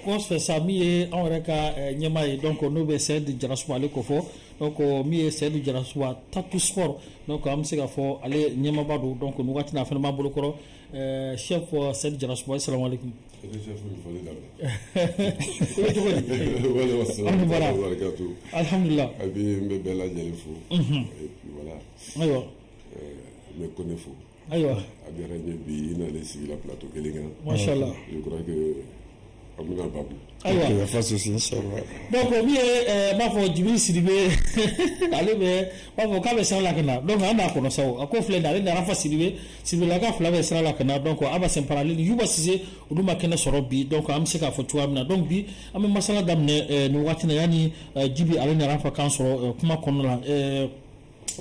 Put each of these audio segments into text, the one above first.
qu'on se fait ça mi on reka nyama donc nous be c'est de Jarasuba le kofo donc mi c'est de Jarasuba Tatu Sport donc am se ga fo ale nyama bado donc nous wati na fa ma bolo koro chef c'est de Jarasuba assalamu alaikum chef il faut le voilà alhamdulillah abi me bela jale fo et puis voilà aywa me connais fo aywa abi ranye bi ina le sigi la plateau kelinga machallah je crois que amuna babu aywa il y a face aussi inchallah donc mi ma fo Jibril Sidibe ale be ma fo ka be sala la kana donc anda ko no saw ko fle dale na rafa Sidibe la ka fla be sala la kana donc aba sem parallel yuba sise uduma kene soro bi donc am se ka fo tuamna donc bi am masala damne no watina yani Jibi ale na rafa kan soro kuma kono la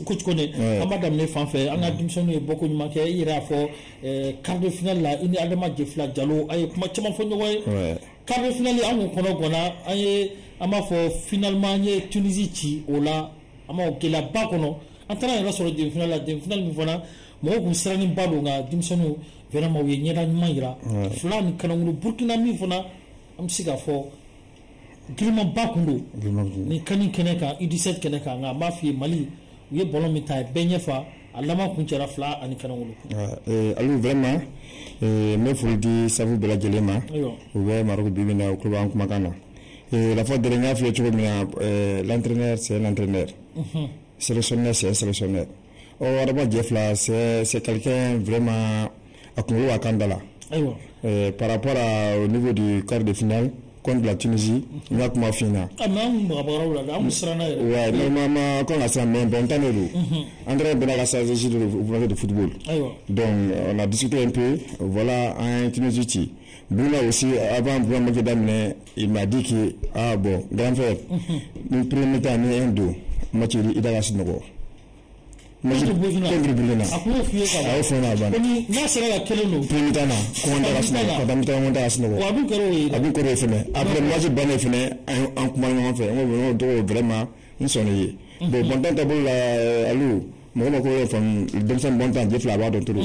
coach kone amadam ne fanfɛ an ka denmisɛnninw ye bɔko ɲuman kɛ i yɛrɛ y'a fɔ quart de finale la i ni Adama Jefila Jalo a ye kuma caman fɔ ɲɔgɔn ye quart de finale an kun kɔnɔ gɔnna an ye an b'a fɔ finalement an ye Tunisie ci o la an b'a fɔ gɛlɛyaba kɔnɔ an taara yɛrɛ sɔrɔ demi finale la demi finale min fana mɔgɔw kun sirannen ba don nka denmisɛnninw vraiment u ye ɲɛda ɲuman yira fila ni Kananguru Burkina min fana an bɛ se k'a fɔ girimaba kun don ni kani kɛnɛ kan U17 kɛnɛ kan nka an b'a f'i ye Mali u ye ballon min ta bɛɛ ɲɛfa a laban kun cɛra fila ani Kananguru alu vraiment me foli di safu bɛɛ lajɛlen ma u bɛ Maroc bibi na u tulo b'an kumakan na la fois dernière y'a f'i ye cogo min na l'entraîneur c'est l'entraîneur sélectionneur c'est un sélectionneur Adama Jefila c'est quelqu'un vraiment a kunkolo b'a kan da la par rapport au niveau du quart de finale contre la Tunisie, il a comment finir. Ouais, normalement, quand on a ça, mais bon, t'en es où? André Benaga, c'est de football. Donc, on a discuté un peu, voilà, en Tunisie. Bruna aussi, avant Bruna Magedamne, il m'a dit que, ah bon, grand frère, nous prenons un dos, match il a la synagogue. Contre Burkina. Après, il faut a fona ban. Na sera la kelelo. Primitana, comment on a synagogue. Abu Koro fene. Après, moi, je banne fene, en commandement fait. On va vraiment, nous sommes liés. Bon, bon temps, d'abord, allô, moi, je vais faire une bonne bon temps, Jeff là-bas, dans tout le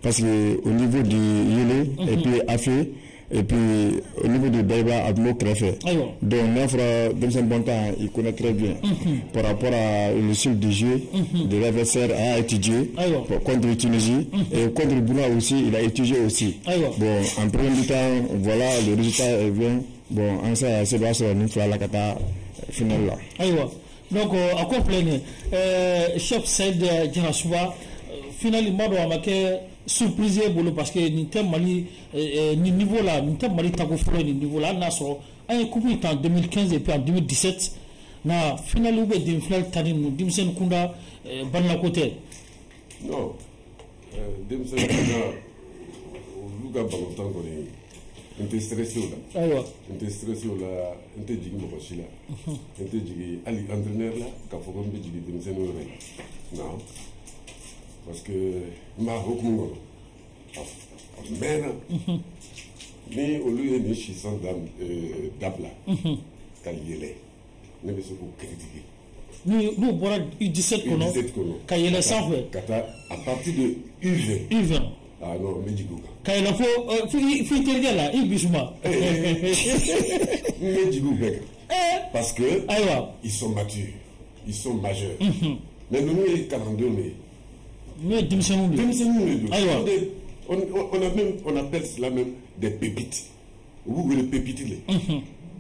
parce que au niveau du Yélé, et puis Afé, et puis au niveau du Baïba, Abmo Krefé. Donc, dans un bon temps, il connaît très bien par rapport à le style de jeu de l'adversaire à étudier contre la Tunisie et contre le Bouna aussi, il a étudié aussi. Bon, en premier temps, voilà, le résultat vient. Bon, en ça, c'est là sur une fois la cata finale là. Donc, à quoi plaigner chef Saïd Jarasuba, finalement, on a surprise bolo parce que ni thème Mali ni niveau là ni thème Mali tako folo ni niveau là na so ay coupe en 2015 et puis en 2017 na finale ou demi finale tani nous dimsen kunda banna côté non dimsen kunda luga bangotan ko ni inte stressé là aywa inte stressé là inte jigi mo ko sila inte jigi ali entraîneur là ka fo ko mbi jigi dimsen o rek non parce que Maroc mon mais ni au lieu de chissant d'abla quand il est ne veut se critiquer nous voilà U17 kono quand il est sans fait à partir de U20 ah non mais du coup quand il faut là il bisuma mais du coup parce que ils sont matures ils sont majeurs mais nous les 42 mais on appelle cela même des pépites. Vous voulez pépites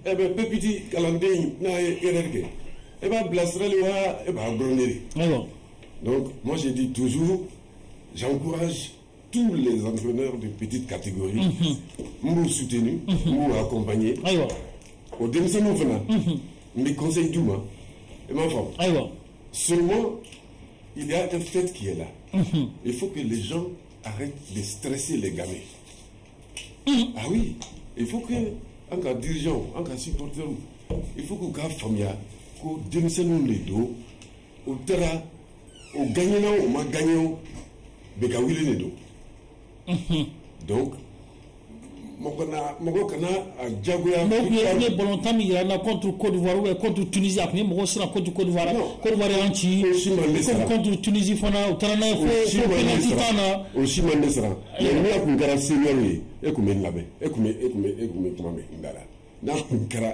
eh bien pépites calendrier na erreur eh bien blasser les donc moi je dis toujours j'encourage tous les entraîneurs de petites catégories nous soutenir nous accompagner au demi nous venons mes conseils du mois et ma femme seulement il y a un fait qui est là. Il faut que les gens arrêtent de stresser les gamins. Ah oui, il faut que, en cas dirigeant, en cas supporter, il faut que les familles, que démissionne les dos, au terrain, au gagnant, au gagnant, mais qu'à les dos. Donc, les volontaires migrants contre Côte d'Ivoire ou contre Tunisie, après contre Côte d'Ivoire, Côte d'Ivoire anti, contre Tunisie, Fana, Tarana, aussi Mandesra. Et nous avons un senior, et comme il l'avait, et comme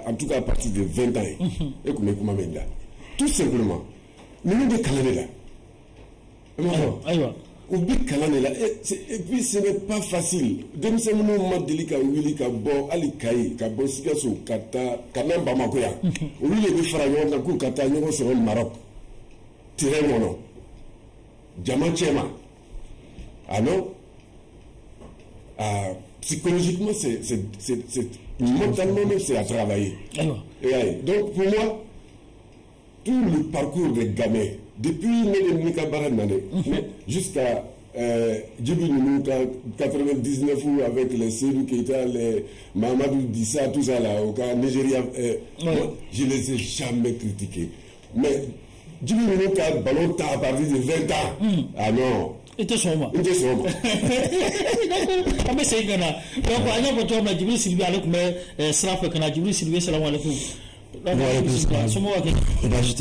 en tout cas à partir de 20 ans, et comme tout simplement, nous nous décalons là. Et puis ce n'est pas facile. Dès que nous avons dit que nous avons dit que nous Maroc. Tirez mon nom. Diamant. Ah non? Psychologiquement, mentalement, c'est à travailler. Donc pour moi, tout le parcours des gamins, depuis Nika Baranane jusqu'à Djibril Mouka 99 ou avec les Sédou Keita, les Mamadou Dissa, tout ça là, au Nigeria, je ne les ai jamais critiqués. Mais Djibril Mouka ballon à partir de 20 ans. Ah non. Ite soma. Ame sai gana. Donc anya ko to ma Jibril Silbi alaikum srafa kana Jibril Silbi assalamu alaikum. Somo wa ke.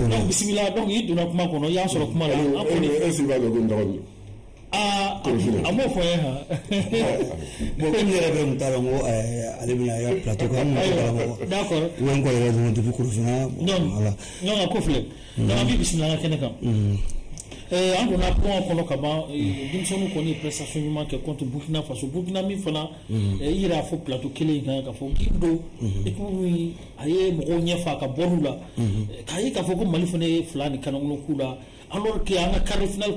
Donc bismillah donc yidu na kuma kono ya soro kuma la. Amo fo ya. Bon comme il avait un talent aller bien ya plateau comme d'accord. On ko le depuis Kurufina. Voilà. Non ko fle. Donc bismillah kana kam. On a pris un kaba dimsonu koni prestation humaine contre Burkina Faso Burkina mi fana il a fait plateau kele ka fo gindo et puis aye mo nyefa ka bonula kaye ka fo ko Mali fane flani kanongo kula alors que en quart de finale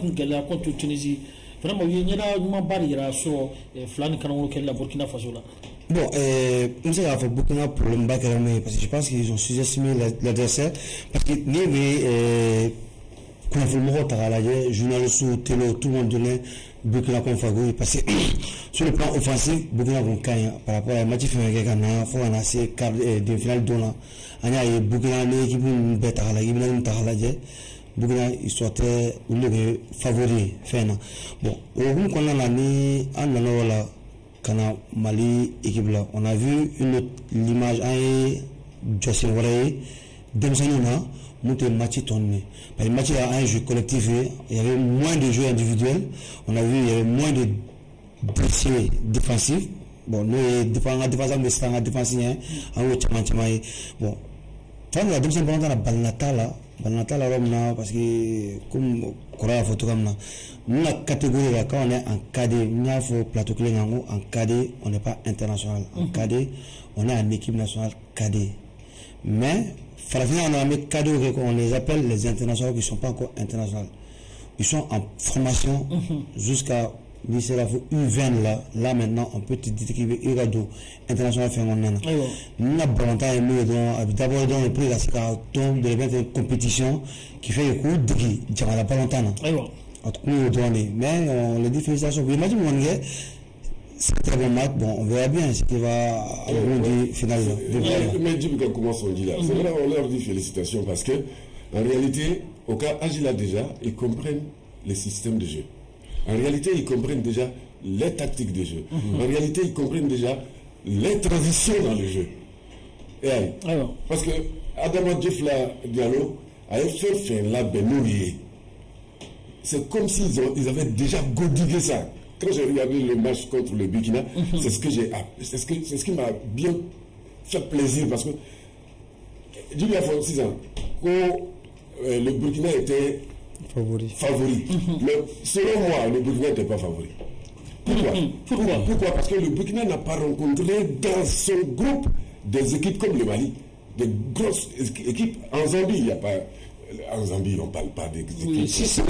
contre Tunisie vraiment il y a une barrière sur flani kanongo kele Burkina Faso là. Bon, nous avons fait beaucoup de problèmes parce que je pense qu'ils ont sous-estimé l'adversaire parce que quand on journaliste ou télé, tout le monde donnait Burkina comme favori parce que sur le plan offensif, Burkina vont gagner par rapport à la match féminin qu'il faut en assez quart de finale donnant. Il y a Burkina l'équipe bête à la guimée Burkina il souhaitait le favori fin. Bon, au bout qu'on a mis en là quand Mali équipe là, on a vu l'image à José Waré Demsanuna. Monter match tourné. Le match a un jeu collectif, il y avait moins de jeux individuels, on a vu il y avait moins de dossiers défensifs. Bon, nous défenseurs mais c'est un défensif en haut bon. Tant la deuxième pendant la balnata parce que comme Korea photo comme là, nous la catégorie là quand on est en cadet, nous avons plateau clé en cadet, on n'est pas international. En cadet, on est en équipe nationale cadet. Mais on a mis cadeau on les appelle les internationaux qui ne sont pas encore internationaux. Ils sont en formation jusqu'à U20 là maintenant on peut te dire qu'il y a international fait mon nana. Nous avons d'abord dans le prix de l'événement de compétition qui fait le coup de la pas longtemps. Mais on les dit félicitations. Imagine c'est très bon match, bon, on verra bien ce qui va au final. Mais Djibril, comment on dit là? C'est vrai, on leur dit félicitations parce que, en réalité, au cas Agila déjà, ils comprennent les systèmes de jeu. En réalité, ils comprennent déjà les tactiques de jeu. En réalité, ils comprennent déjà les transitions dans le jeu. Et parce que Adama Djefla Diallo a fait la Benourier. C'est comme s'ils avaient déjà godigué ça. Quand j'ai regardé le match contre le Burkina, c'est ce qui m'a bien fait plaisir parce que il y a 6 ans, quand le Burkina était favori. Mais selon moi, le Burkina n'était pas favori. Pourquoi? Parce que le Burkina n'a pas rencontré dans son groupe des équipes comme le Mali, des grosses équipes. En Zambie, il n'y a pas. En Zambie, on ne parle pas d'équipes. Oui, 6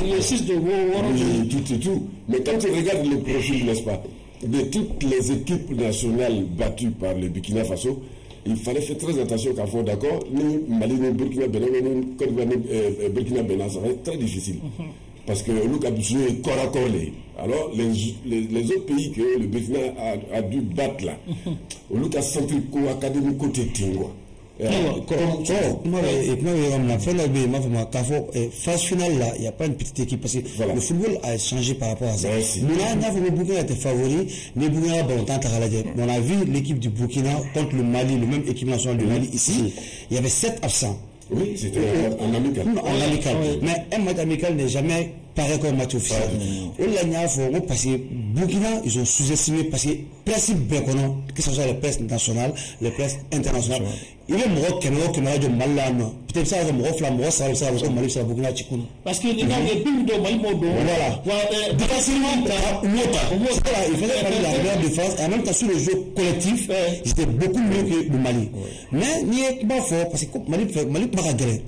de oui, tout. Mais quand tu regardes le profil, n'est-ce pas, de toutes les équipes nationales battues par le Burkina Faso, il fallait faire très attention qu'à fond, d'accord, nous, Mali, nous, Burkina, Burkina, Bénin, ça va être très difficile. Parce que nous avons joué corps à corps. Alors, les autres pays que le Burkina a dû battre là, nous avons senti qu'au académie côté Tingwa. phase finale là, il n'y a pas une petite équipe parce que le football a changé par rapport à ça. Le Burkina était favori, mais Burkina on a vu l'équipe du Burkina contre le Mali, le même équipe nationale du Mali ici, il y avait 7 absents. Oui, c'était en amical. En amical. Mais un match amical n'est jamais pareil comme un match officiel. Parce que Burkina, ils ont sous-estimé, parce que principe béconon, que ce soit les presses nationales, les presses internationales, il est mort qui m'a dit Malano. Peut-être ça, il mort flamme, ça, Mali, ça, Burkina, Tchikoun. Parce que les gens, les pays de Mali, voilà. Défensivement, il fallait parler de la meilleure défense, et en même temps, sur le jeu collectif, ils étaient beaucoup mieux que le Mali. Mais, il n'est pas fort, parce que Mali pas gagné.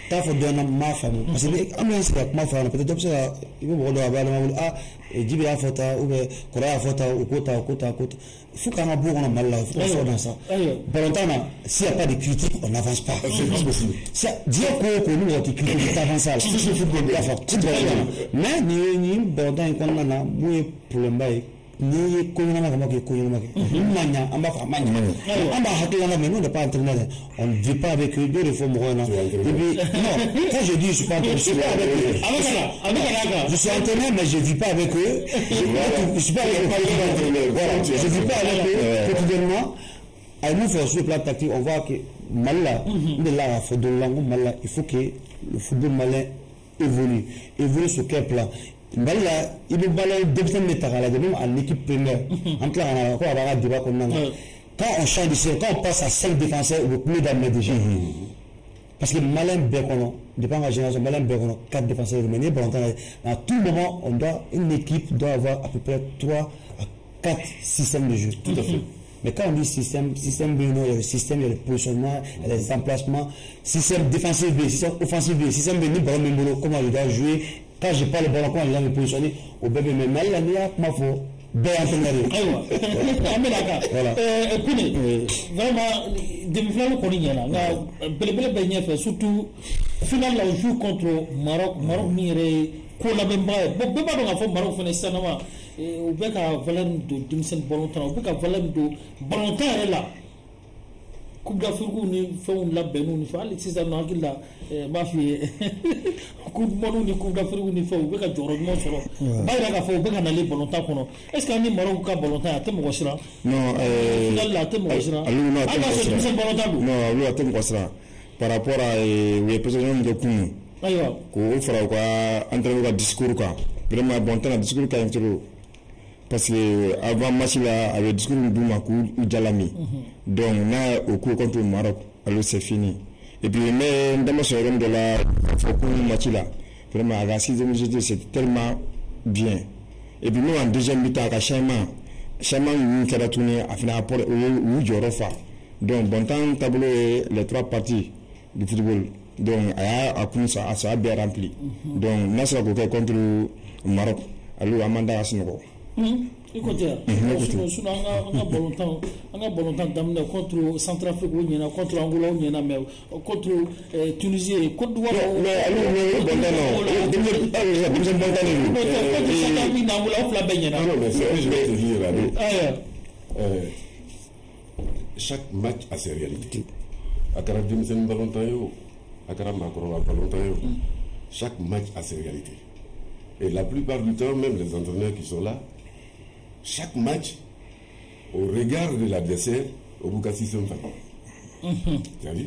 T'a fɔ dɔn na m'a faamu parce que an bɛ se ka kuma fɔ peut-être dɔ bɛ se ka i bɛ mɔgɔ dɔ a b'a la ah Djibi y'a fɔ ta ou bien Kɔrɔ y'a fɔ ta o ko ta il faut qu'an ka bɔ kɔnɔ Mali la il faut qu'on soit dans ça ballon-tan na s'il y a pas de critique on n'avance pas diɲɛ ko o ko ni mɔgɔ tɛ critique t'avance la mais nin ballon-tan in kɔnɔna na mun ye problème ba ye ni ye ko ɲɛnama kɛ ma kɛ ko ɲɛnama kɛ min ma ɲa an b'a fɔ a ma ɲa an b'a hakilina mais nous n'est pas entraîneur on ne vit pas avec eux dɔ de fɔ mɔgɔw ɲɛna et puis non quand je dis je suis pas entraîneur je suis pas avec eux je suis entraîneur mais je vis pas avec eux je suis pas avec eux voilà je vis pas avec eux quotidiennement à nous faire sur le plan tactique on voit que Mali là il est là à faire de l'angle Mali là il faut que le football malien évolue sur quel plan Mali là il veut balayer débutant de Tagala même en équipe première en clair on a quoi à débat comme quand on change de série quand on passe à 5 défenseurs ou plus d'armées déjà parce que Malin Bekono dépend de la génération Malin Bekono 4 défenseurs mais à tout moment une équipe doit avoir à peu près 3 à 4 systèmes de jeu tout à fait. Mais quand on dit système B, il y a le système, il y a le positionnement, il y a les emplacements, système défensif B, système offensif B, système B, comment il doit jouer. Quand je parle de ballon, comment il doit me positionner au bébé, mais Mali, il y a comment il faut bien entraîner. Voilà. Écoutez, vraiment, demi-finale, on y est là. Surtout, finalement, on joue contre Maroc, Miré, Kolabemba. Bon, pas dans la Maroc, finalement. O bɛ ka valeur de denmisɛnnin balontan o bɛ ka valeur de balontan yɛrɛ la coupe d'Afrique ni fɛnw labɛnniw ni fɛn hali sisan nɔ hakili la n b'a f'i ye coupe du monde ni coupe d'Afrique ni fɛnw u bɛ ka jɔyɔrɔ ɲuman sɔrɔ b'a yira k'a fɔ u bɛ ka nalen balontan kɔnɔ est ce que an ni Maroc ka balontan a tɛ mɔgɔ siran non finale la a tɛ mɔgɔ siran hali n'a tɛ mɔgɔ siran denmisɛnnin balontan don non olu a tɛ mɔgɔ siran par rapport à u ye présentation min kɛ kunun ayiwa k'o fara u ka entraîneur ka discours kan vraiment balontan na discours ka ɲi trop parce que avant match là avec discours du Makou ou Jalami donc là au coup contre le Maroc alors c'est fini et puis mais dans ce round de la match là vraiment à la 6e minute c'est tellement bien et puis nous en deuxième mi-temps à Chama nous qui a tourné à finir pour ou Jorofa donc bon temps tableau les 3 parties du football donc à ça a bien rempli donc Nasra contre le Maroc alors Amanda Asnogo écoutez, sinon on a balontan d'amener contre Centrafrique ou Niena, contre Angola ou Niena, mais contre Tunisie, contre Douala. Chaque match a ses réalités. Chaque match a ses réalités. Et la plupart du temps, même les entraîneurs qui sont là, chaque match, au regard de l'adversaire, au Boukassi Somfani. C'est-à-dire,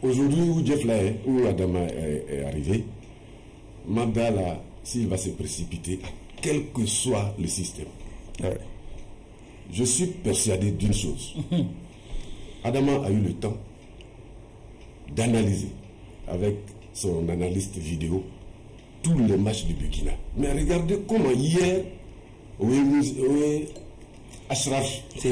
aujourd'hui où Jeff là est, où Adama est arrivé, Mabdala, s'il va se précipiter, quel que soit le système, je suis persuadé d'une chose. Adama a eu le temps d'analyser avec son analyste vidéo tous les matchs du Burkina. Mais regardez comment hier, Ashraf, il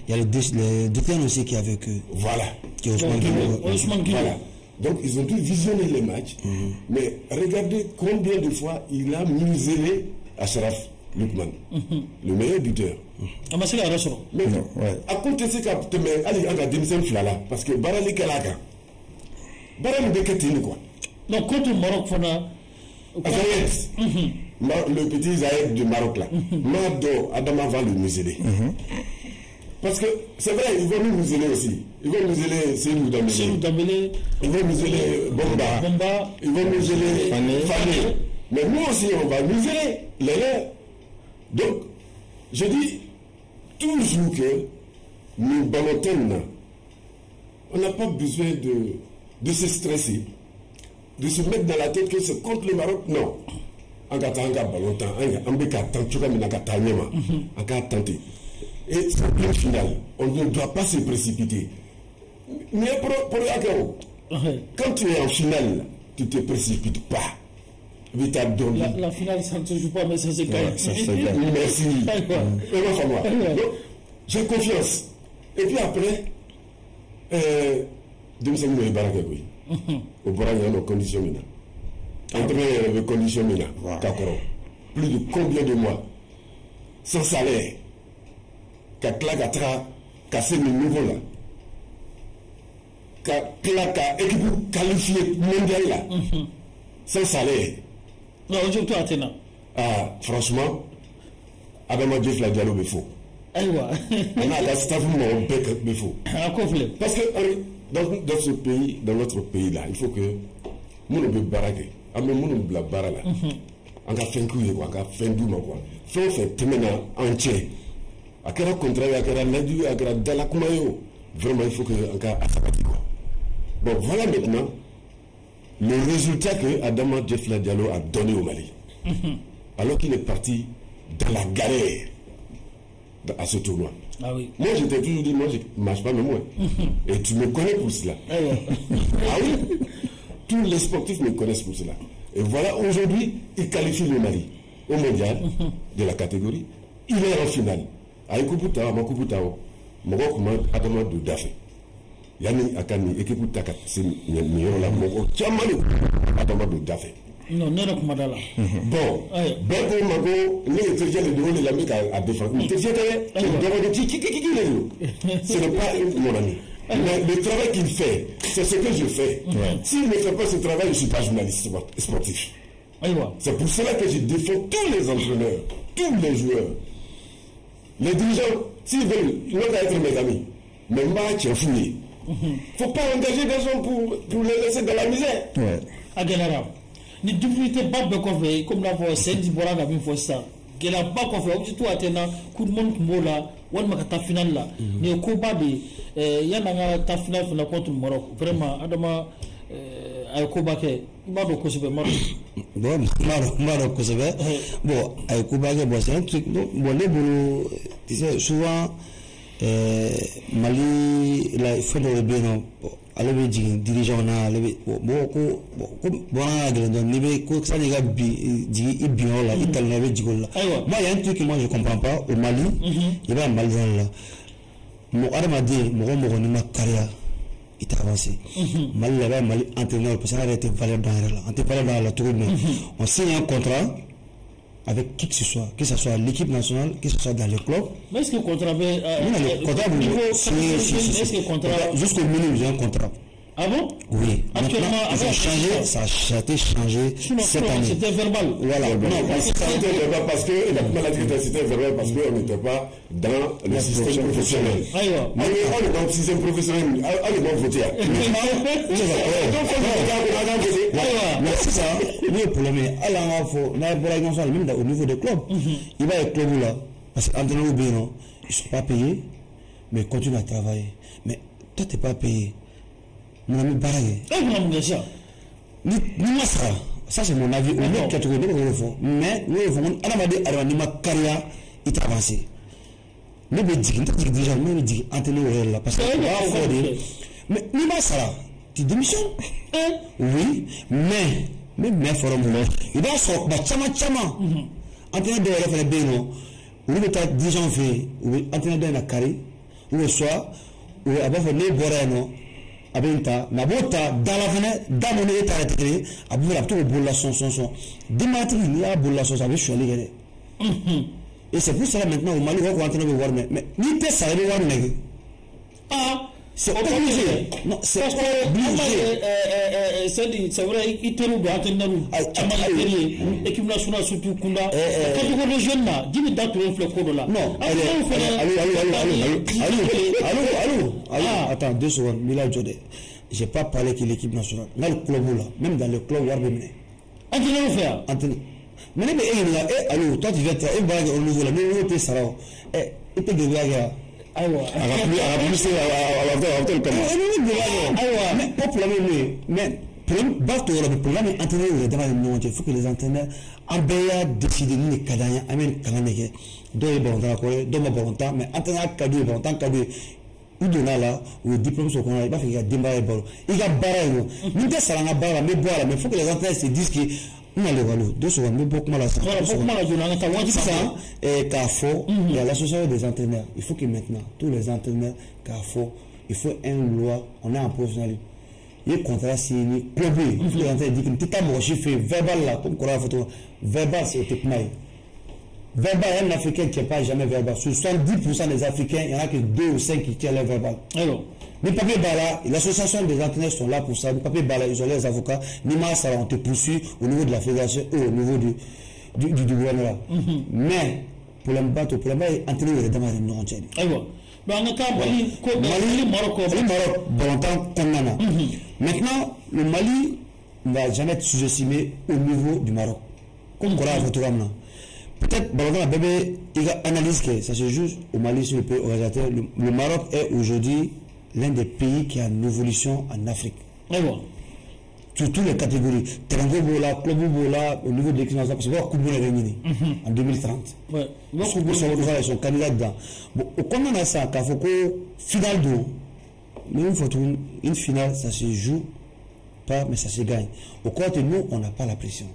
y a le détenu aussi qui est avec eux. Voilà. Qui est voilà. Donc ils ont dû visionner les matchs. Mais regardez combien de fois il a muselé Ashraf Lukman, le meilleur buteur. Mais à côté de ce cas, allez, on a démissionné Flala parce que Barali Kalaka. Barali Beketini quoi. Donc contre le Maroc, Le petit Zayed du Maroc là. Mado Adama va le museler. Parce que c'est vrai, ils vont nous museler aussi. Ils vont museler Seydou Dambélé. Ils vont museler Bomba. Ils vont museler Fane. Mais nous aussi, on va museler les leurs. Donc, je dis toujours que nous ballotons, on n'a pas besoin de se stresser, de se mettre dans la tête que c'est contre le Maroc. Non. En et c'est le final. On ne doit pas se précipiter. Mais quand tu es en finale, tu ne te précipites pas. La finale, ça ne se joue pas, mais ça se gagne. Merci. J'ai confiance. Et puis après, au bras, il y a nos conditions maintenant. Entre les conditions maintenant, plus de combien de mois sans salaire, casser le niveau là, équipe qualifiée mondiale là, sans salaire. Non, aujourd'hui, Athéna. Ah, franchement, Adama Diallo me faut. On a la staff me faut. Parce que dans ce pays, dans notre pays là, il faut que nous ne baraguer. Nous ne la barra là. On a fait un coup, on a fait un douma quoi. Fait entier. À quel contraire, à quel lundi, à quel dalakumayo. Vraiment, il faut que on a asabati quoi. Bon, voilà maintenant le résultat que Adama Diallo a donné au Mali. Alors qu'il est parti dans la galère à ce tournoi. Ah oui. Moi, je t'ai toujours dit, moi, je ne marche pas même moi. Et tu me connais pour cela. Ah oui. Tous les sportifs me connaissent pour cela. Et voilà, aujourd'hui, il qualifie le Mali au mondial de la catégorie. Il est en finale. Aïkoupouta, Makoupoutao, Morokouman, Adama de Dafé. Yani Akani, Ekipouta, c'est Miyorola, Moko, Tchamani, Adama de Dafé. Non, non, non, Madala. Bon, Beko Mago, les étudiants de Doro, les amis à défendre. Ce n'est pas mon ami. Mais le travail qu'il fait, c'est ce que je fais. S'il ne fait pas ce travail, je ne suis pas journaliste sportif. C'est pour cela que je défends tous les entraîneurs, tous les joueurs. Les dirigeants, s'ils veulent, ils vont être mes amis. Mais match est fini. Il ne faut pas engager des gens pour les laisser dans la misère. Aguelara, ni difficulté pas de couvrir, comme la voix, c'est du bois qui fait ça. Qu'elle n'a pas couvert, tout à tenir, coup de monde qui là, ou un ta finale là. Ni au combat de, il y a un ta finale contre le Maroc. Vraiment, Adama, à Kobake, Maroc, c'est Maroc. Bon, Maroc, c'est vrai. Bon, à Kobake, c'est un truc. Bon, les boulots, tu sais, souvent, Mali, la fin de l'Ebénon, ale bɛ jigin dirigeant na ale bɛ bon ko an ka gɛlɛn dɔɔni n'i bɛ ko sani i ka jigin i bin yɔrɔ la i talonna i bɛ jigin o la moi il y a un truc que moi je comprends pas au Mali i b'a Mali dɔrɔn la mɔgɔ adamaden mɔgɔ mɔgɔ n'i ma kariya i tɛ avancer Mali la i b'a Mali entraîneur parce que an yɛrɛ tɛ valeur dɔn an yɛrɛ la an tɛ valeur dɔn a la cogo min on signe un contrat avec qui que ce soit l'équipe nationale, que ce soit dans les clubs. Mais est-ce que le contrat jusqu'au minimum, j'ai un contrat. Ah bon? Oui. Actuellement, ça a été changé cette année. C'était verbal. Voilà. Non, c'était verbal parce que la maladie c'était verbal parce qu'on n'était pas dans le système professionnel. Mais on est dans le système professionnel, on est dans voter. Mais c'est ça. Le problème est, même au niveau des clubs, il va y avoir des clubs là, parce qu'entraîneurs ils ne sont pas payés, mais ils continuent à travailler. Mais toi, tu n'es pas payé. Mon ami Baragé. Ça c'est mon avis. Mais nous avons ma carrière est avancée. Nous avons dit déjà, nous avons dit entraîneur là parce que mais nous pas ça. Tu démissionnes. Oui, mais forum il va sortir chama. Entraîneur de la Bénin. Nous avons dit gens fait entraîneur de la carré ou soit ou avant de Borano. Abenta, Nabota, dans la fenêtre, dans mon état intégré, à bout de boula son. Dimanche, il y a boula son, ça veut je suis et c'est pour cela maintenant au Mali, on va entendre le voir, mais ni t'es ça, le voir, ah, C'est obligé. Non, c'est obligé. C'est vrai, il te doit attendre l'équipe nationale surtout Kunda. Quand les jeunes là, dis-moi dans le flot là. Non, allô, attends 2 secondes, Mila Jodé. J'ai pas parlé que l'équipe nationale. Dans le club là, même dans le club, il y a des menées. Entraîneur faire. Mais allô, toi tu viens au niveau là, mais où tu seras? Il te devient mais problème entraîneur il faut que les entraîneurs en béa décider ni kadanya amen kananeke do e bon dans quoi do ma volonté mais entraîneur cadeau bon tant cadeau ou donna là ou diplôme sur qu'on a pas fait il y a démarrer ball il y a barre ni de ça la barre mais boire mais faut que les entraîneurs se disent que on a le valeur 2 secondes mais beaucoup mal à ça et CAFO il y a l'association des entraîneurs il faut que maintenant tous les entraîneurs CAFO il faut une loi on est en professionnel il y a contrat signé club il faut les entraîneurs dire que tu t'as mon chiffre verbal là comme qu'on a photo verbal c'est technique verbal un africain qui n'est pas jamais verbal sur 70% des africains il y en a que 2 ou 5 qui tiennent leur verbal alors les papiers Bala, l'association des entraîneurs sont là pour ça. Les papiers Bala, ils ont les avocats. Nima, ça on te poursuit au niveau de la fédération et au niveau du gouvernement. Mais pour le Mbato, entraîneur est dans la réunion entière. Maroc, bon temps, Konana. Maintenant, le Mali ne va jamais être sous-estimé au niveau du Maroc. Comme Kora Fotouramna. Peut-être, Baladona Bébé, il a analysé que ça se joue au Mali sur le pays organisateur. Le Maroc est aujourd'hui l'un des pays qui a une évolution en Afrique. Sur toutes les catégories. Terango Bola, Club Bola, au niveau de l'équipe nationale, parce que Coupe de réunie en 2030. Ils sont candidats dedans. Bon, comme on a ça, quand faut que finale d'eau, mais une finale, ça se joue pas, mais ça se gagne. Au côté de nous, on n'a pas la pression.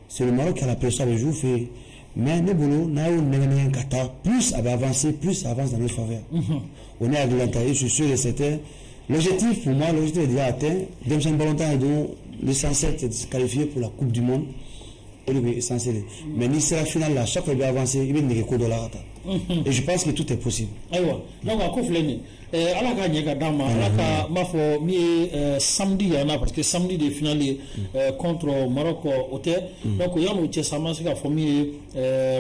C'est le Maroc qui a la pression, les jours fait. Mais nous, plus elle va avancer, plus ça avance dans notre faveur. On est à l'intérieur, je suis sûr et certain. L'objectif pour moi, l'objectif est déjà atteint. Demsen Valentin est donc l'essentiel, c'est de se qualifier pour la Coupe du Monde. Essentiel. Mais ni c'est la finale là, chaque fois qu'il va avancer, il va y avoir $. Et je pense que tout est possible. Donc, à quoi ala ka ɲɛ ka d'a ma ala ka m'a fɔ min ye samedi yan na parce que samedi de finale contre Maroc o tɛ donc yan'o cɛ sa ma se ka fɔ min ye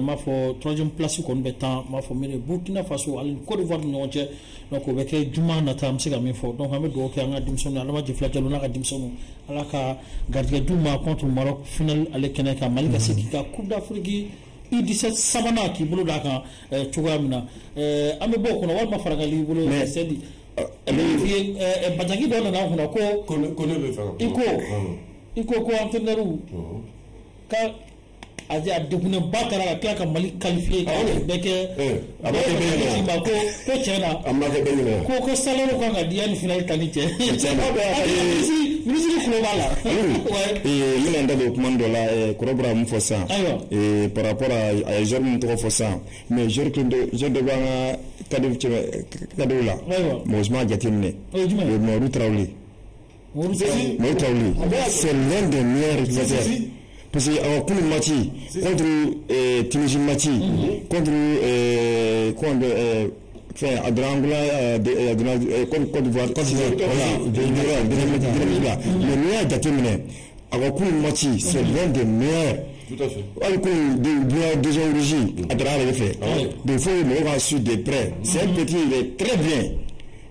m'a fɔ 3e place kɔni bɛ tan m'a fɔ min ye Burkina Faso ani Côte d'Ivoire ni ɲɔgɔn cɛ donc o bɛ kɛ juma nata an bɛ se ka min fɔ donc an bɛ dugawu kɛ an ka denmisɛnninw ala ma jɛfila jalo n'a ka denmisɛnninw ala ka garijɛgɛ d'u ma contre Maroc finale ale kɛnɛ kan Mali ka se k'i ka Coupe d'Afrique I17 sabanan k'i bolo d'a kan cogoya min na an bɛ bɔ o kɔnɔ walima farakali bolo sɛdi bataki dɔ nana an kunna ko i ko entraîneur ka a degunnen ba taara ka tila ka Mali qualifier bɛɛ kɛ ko tiɲɛ na ko salaire kan ka di yanni finale ta ni cɛ ministre kulo b'a la n bɛna n da don kuma dɔ la kɔrɔbɔra mun fɔ sisan par rapport a ye joueur mun tɔgɔ fɔ sisan mais joueur dɔ b'an ka cadeau la mɔgɔ si m'a jateminɛ Mɔmɔdu Tarawele c'est l'un des meilleurs réalisateurs parce que en coup de match contre Tunisie match contre Côte d'Ivoire le meilleur jateminɛ a ka coup de match c'est l'un des meilleurs tout à fait hali kun deuxième origine a dara ale fɛ donc il faut que mɔgɔw ka suivre de près c'est un petit il est très bien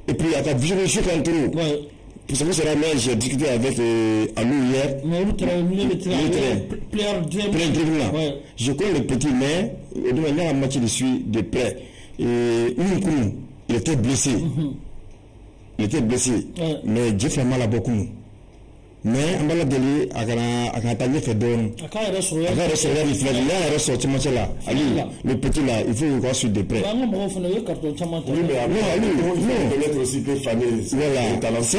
et puis a ka vision kan turu parce que c'est là j'ai discuté avec Alou hier. Je connais le petit, mais il y a un match de suite de près. Et il était blessé. Mais Dieu fait mal à beaucoup. Mais on va l'aider à tailler fait donner. Le petit là, il faut voir sur des prêts. Oui, mais peut-être aussi que Fanny, c'est un talent. Il faut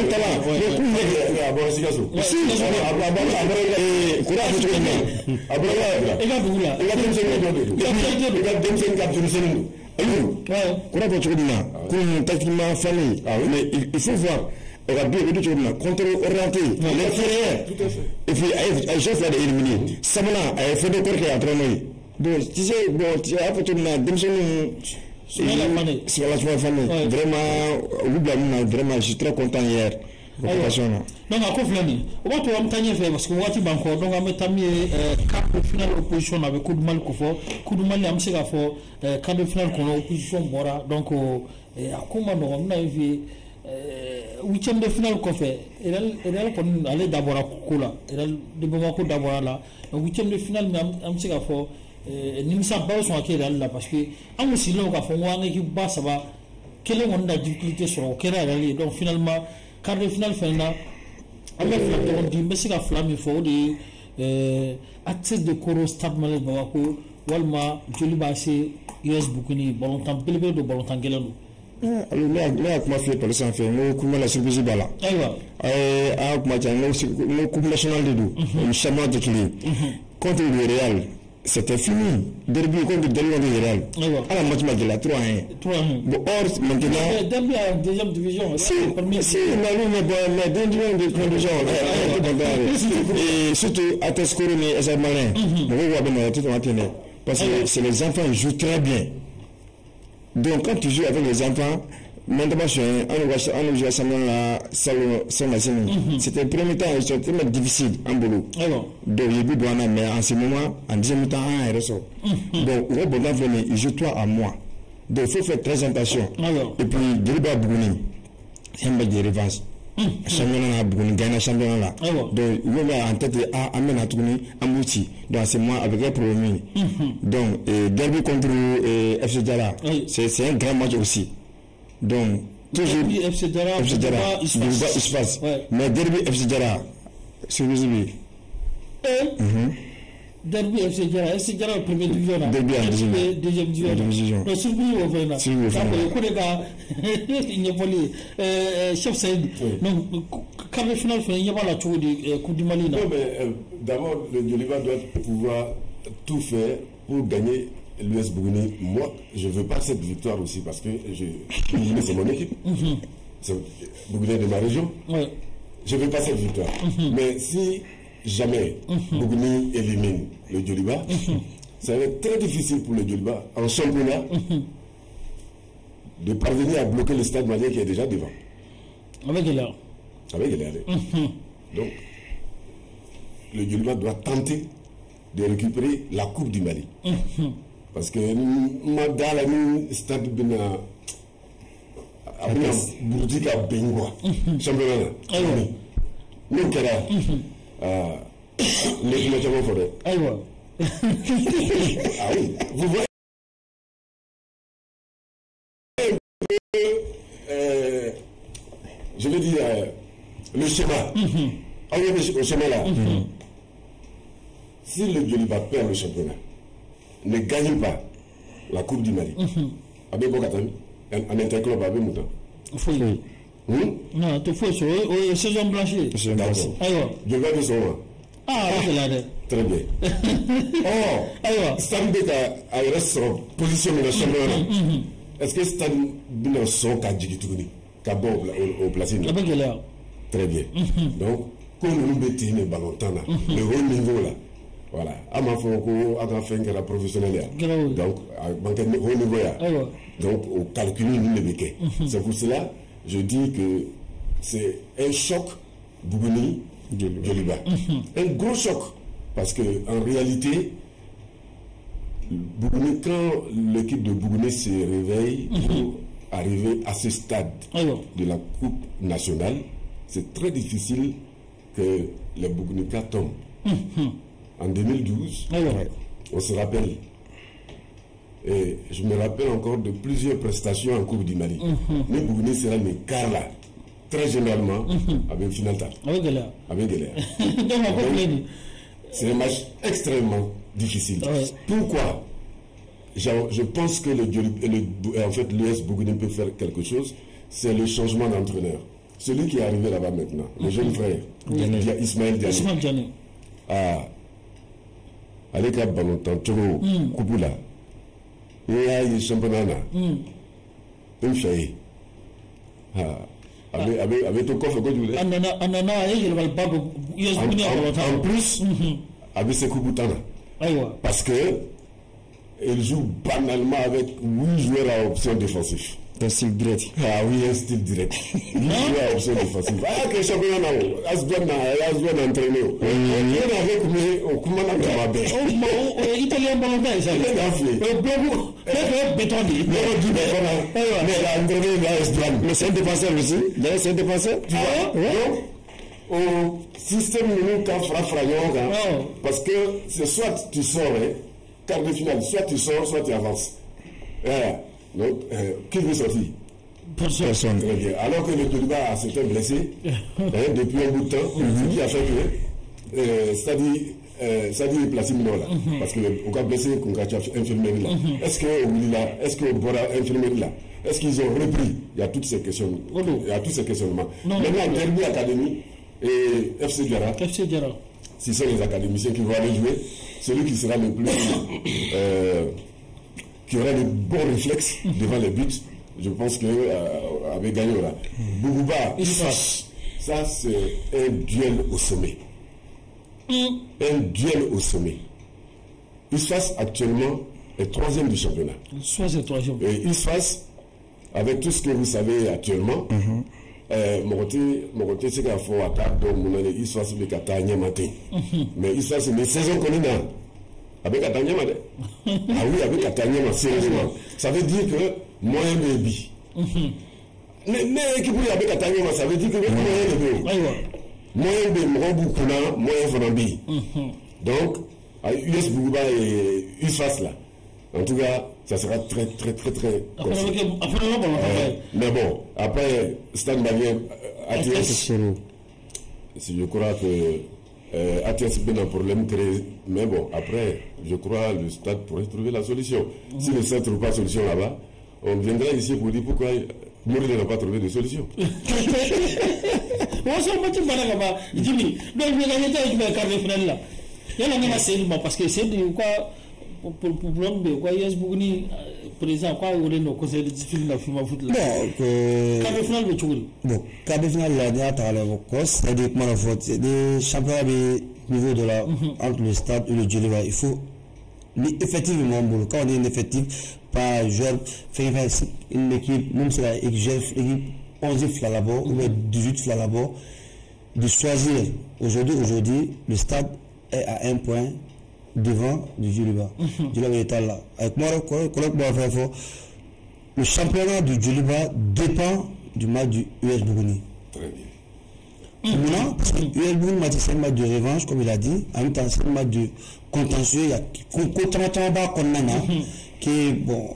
voir. Contre-orienté, l'intérieur. Et puis, je fais d'éliminer. Samana a fait des corps qui a entraîné. Donc, tu sais, bon, tu as fait une démission. Vraiment, je suis très content hier. Donc, à quoi flâner? On va tout amener parce que Wati Banco, donc on met quatre final opposition avec coup de mal qu'il faut. Coup de mal, il y a quatre final qu'on a opposition. Donc, à comment on a vu 8e de finale qu'on fait? Il allait d'abord à Koukoula, il allait de Bamako d'abord là. 8e de finale, mais on sait qu'il faut. Nimsa Bao sont acquis là parce que on aussi là on a fait une équipe basse ça va quelle est la difficulté sur le terrain donc finalement quart de finale fin là on a fait on dit mais c'est la flamme il faut des accès de Koro Stade Malais Bamako Walma Joliba c'est US Bukuni Bolontan Belbe de Bolontan Gelano alors là comment faire par exemple nous comment la surprise bala comment dire nous coupe nationale de nous le championnat de Kili contre le Real. C'était fini. Derby contre Delon de Real. À la match de la 3-1. Bon, or, maintenant. Derby en deuxième division. Si, mais deuxième division. Et surtout, à Tescorone et à Malin. Parce que c'est les enfants, ils jouent très bien. Donc, quand tu joues avec les enfants, maintenant, c'était le premier temps, c'était très difficile en boulot. Donc, il y a eu douane, mais en ce moment, en deuxième temps, il ressort. Donc, il joue toi à moi. Donc, il faut faire très attention. Et puis, Dériba Bougouni, c'est un peu de revanche. Championnat Bougouni gagne le championnat là. Donc, il va en tête à Amen à tourner en Mouti. Donc, c'est moi avec un problème. Donc, Derby contre FC Djara, c'est un grand match aussi. Donc, toujours FC Djara, Isfas. Mais Derby FC Djara, c'est visible. Derby FC Djara, première division. Derby en deuxième division. Non, surpris au fait là. Il n'y a pas les chef Saïd. Donc, quand le final fait, il n'y a pas la tour du coup du Mali. Non, mais d'abord, le Djoliba doit pouvoir tout faire pour gagner l'US Bougouni. Moi, je ne veux pas cette victoire aussi parce que Bougouni, c'est mon équipe. C'est Bougouni de ma région. Je ne veux pas cette victoire. Mais si jamais Bougouni élimine le Djoliba, ça va être très difficile pour le Djoliba en championnat de parvenir à bloquer le stade malien qui est déjà devant. Avec Guéléa. Donc, le Djoliba doit tenter de récupérer la Coupe du Mali. Parce que Madala, le stade Bina Bourdika Bengwa, championnat. Nous, Kera, les Gimachamo Forêt. Ah oui, vous voyez. Je veux dire, le schéma. Le schéma là. Si le Djoliba perd le championnat, ne gagne pas la Coupe du Mali, avec Bokatan, en interclub avec Moutan. Non, tu fais ça, saison blanchie. D'accord. Je vais de son. Très bien. Oh, Stade a position de la championnat. Est-ce que Stade Bina son ka Djigitouni, ka bon au placé? Très bien. Donc, comme nous mettons le ballon, le haut niveau là. Voilà. À ma fois, on a fait un professionnel. Donc, au haut niveau là. Donc, au calcul, nous le béquet. C'est pour cela je dis que c'est un choc Bougouni Djoliba. Un gros choc. Parce qu'en réalité, Bougouni, quand l'équipe de Bougouni se réveille pour arriver à ce stade de la Coupe nationale, c'est très difficile que les Bougounika tombent. En 2012, on se rappelle, et je me rappelle encore de plusieurs prestations en Coupe du Mali. Mais Bougouni sera le quart là, très généralement, avec Finalta. Avec Guéléa. C'est un match extrêmement difficile. Pourquoi? Je pense que l'US Bougouni peut faire quelque chose. C'est le changement d'entraîneur. Celui qui est arrivé là-bas maintenant, le jeune frère, Ismaël Diané. Avec la ballon, Tantoro, Koupoula, et le championnat, une feuille. Avec ton coffre, quoi tu voulais? En plus, avec ses Koupoutana. Parce que il joue banalement avec 8 joueurs à option défensive. Un style direct. Ah oui, un style direct. 8 joueurs à option défensive. Ah, que championnat là, Asdoua entraîné. Il y a avec moi, au Koumana Kamabé. Italien ballon ça. Il est afflé. Béton. Mais il a entraîné l'Asdoua. Mais c'est un défenseur aussi. D'ailleurs, c'est un défenseur. Tu vois? Au système nous quand parce que c'est soit tu sors, quart de finale, soit tu sors, soit tu avances. Donc, qui veut sortir? Personne. Très bien. Alors que le Toliba s'était blessé depuis un bout de temps, ce qui a fait que ça dit placé là. Parce que au cas blessé, qu'on a infirmerie là. Est-ce que au là, est-ce que au Bora infirmerie là? Est-ce qu'ils ont repris? Il y a toutes ces questions. Il y a tous ces questionnements. Maintenant, Derby Academy et FC Diarra. Ce sont les académiciens qui vont aller jouer. Celui qui sera le plus qui aura de bons réflexes devant les buts, je pense qu'avec gagné là. Boubouba, ça c'est un duel au sommet. Un duel au sommet. Isfas actuellement est 3e du championnat. Et Isfas, avec tout ce que vous savez actuellement, Moroté c'est qu'il faut attendre donc Isfas avec Katanya matin. Mais Isfas c'est une saison connue là. Avec Katanyama. Ah oui, avec Katanyama, sérieusement. Ça veut dire que moyen de bi. Mais équipe avec Katanyama, ça veut dire que moyen de bi. Moyen de Mrobukuna, moyen Fonambi. Donc, US Bougouba et Usfas là. En tout cas, ça sera très. Mais bon, après, Stade Malien, ATS, je crois que. ATS est un problème très. Mais bon, après, je crois le stade pourrait trouver la solution. Si le stade ne trouve pas de solution là-bas, on viendra ici pour dire pourquoi Mouride n'a pas trouvé de solution. On s'en motive pas là-bas. Jimmy, donc vous avez dit que le quart de finale là. Il y a la même assez parce que c'est quoi pour problème de quoi yes Bougni président quoi on est au conseil de discipline de la FIMA foot là. Quart de finale de Tchouli. Bon, quart de finale là, il y a à cause, c'est-à-dire comment la faute, c'est des championnats de niveau de la entre le stade et le Djoliba. Il faut effectivement quand on est un effectif par joueur faire une équipe même si l'équipe 11 fla là-bas ou 18 fla là-bas de choisir aujourd'hui le stade est à 1 point devant du Djoliba. Djoliba est là. Avec moi, le championnat du Djoliba dépend du match du US Bougoni. Très bien. Maintenant, parce que US Bougoni c'est un match de revanche, comme il a dit. En même temps, c'est un match de contentieux. Il y a qui bon,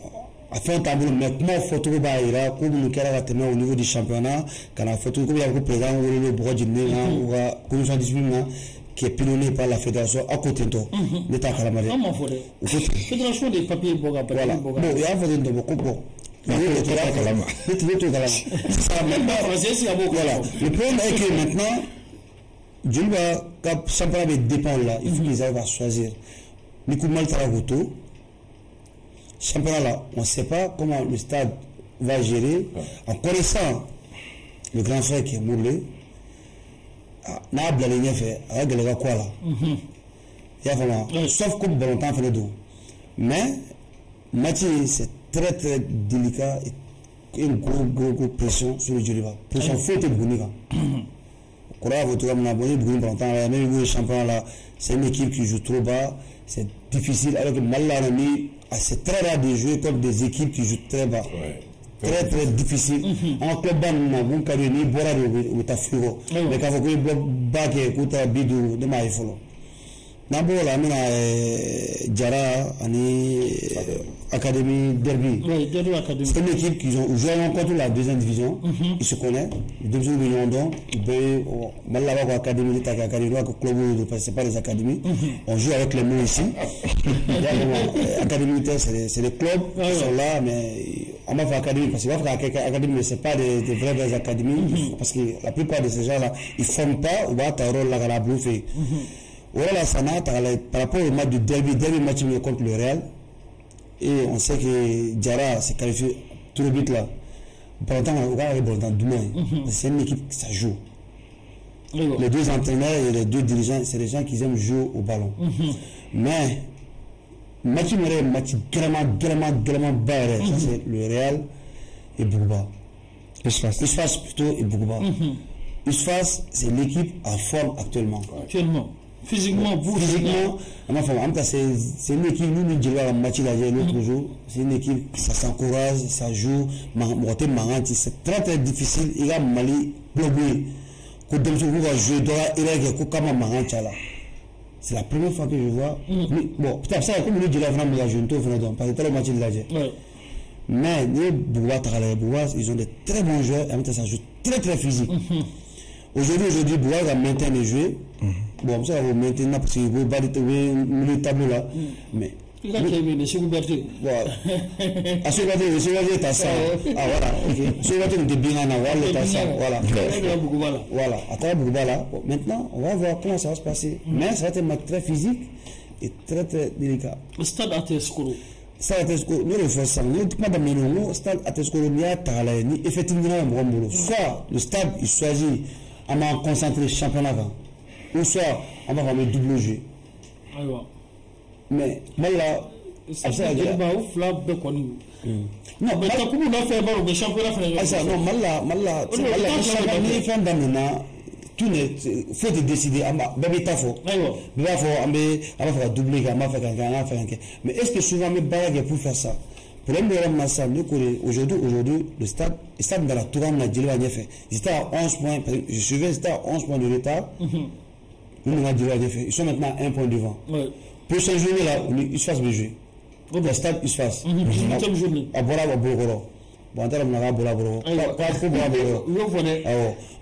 a fait un tableau, mais comment photo va comme nous avons au niveau du championnat, quand la photo, comme il y a le président, ou le bureau du nez, ou la commission disciplinaire, qui est pilonné par la fédération à côté de toi. L'État Calamari. Fédération des papiers Boga. Voilà. Bon, il y a un peu de beaucoup. Le problème est que maintenant, Djoliba, quand championnat dépend là, il faut qu'ils arrivent à choisir. Nikou Maltaragoto, championnat là, on ne sait pas comment le stade va gérer en connaissant le grand frère qui est moulé. N'a pas de fait, avec les quoi là. Il y a vraiment, sauf comme bon temps fait le dos. Mais, Mathieu, c'est très délicat et une grosse pression sur le Djoliba. Pression faute de Bounika. Même le champion là, c'est une équipe qui joue trop bas, c'est difficile. Alors que Malanami, c'est très rare de jouer contre des équipes qui jouent très bas. Très difficile. En club, on peut ni boire ou tafiro. Mais quand vous voulez baguer, écoutez, bidou, de maïfolo. D'abord, là, on a Diarra, Académie Derby. C'est une équipe qui joue contre la deuxième division. Ils se connaissent. La deuxième division, donc, Malaba, Académie, Académie, Club, c'est pas les académies. On joue avec les mots ici. Académie, c'est les clubs qui sont là, mais on va faire Académie, parce que Académie, ce n'est pas des vraies académies. Parce que la plupart de ces gens-là, ils ne forment pas, ou va rôle là, la bouffe. Voilà, ça n'a par rapport au match du derby match contre le Real. Et on sait que Diarra s'est qualifié tout le but là. C'est une équipe qui ça joue. Les deux entraîneurs et les deux dirigeants, c'est des gens qui aiment jouer au ballon. Mais match vraiment bas. Ça c'est le Real et Bourba. Isfas plutôt et Bourba. Isfas, c'est l'équipe en forme actuellement. Physiquement, c'est une équipe, nous disons à match l'autre jour, c'est une équipe, ça s'encourage, ça joue, c'est très très difficile, il y a Mali, bloqué, c'est la première fois que je vois, bon, peut-être ça, comme nous disons, parce que le match mais ils ont de très bons joueurs, ça joue très très physique. Aujourd'hui, Boua va maintenir les jeux. Bon, ça va maintenant parce qu'il veut battre le tableau là. Mais. Il a créé les Souberté. À Souberté, t'as ça. Ah voilà, ok. Souberté, on te bien en avoir, t'as ça. Voilà. Voilà. À travers Bougouba, maintenant, on va voir comment ça va se passer. Mais ça va être un match très physique et très très délicat. Le stade à Tescoro. Ça a été nous le faisons. Nous, madame le stade à Tescoro, il y a Taralaini. Effectivement, soit le stade, il choisit. On va concentrer le championnat, ou soit on va faire le double jeu. Mais là, ça c'est non, mais t'as comment on a fait le championnat? Non, mal tout faut te décider. Mais est-ce que souvent mes barrages pour faire ça? Aujourd'hui, le stade dans la tour ils étaient à 11 points, je suivais, ils étaient à 11 points de retard. Ils sont maintenant à 1 point devant. Pour cette journée là, ils se fassent le jeu. Le stade, il se fasse. À Bora, Bororo. Bon, en termes de Bora, Bororo.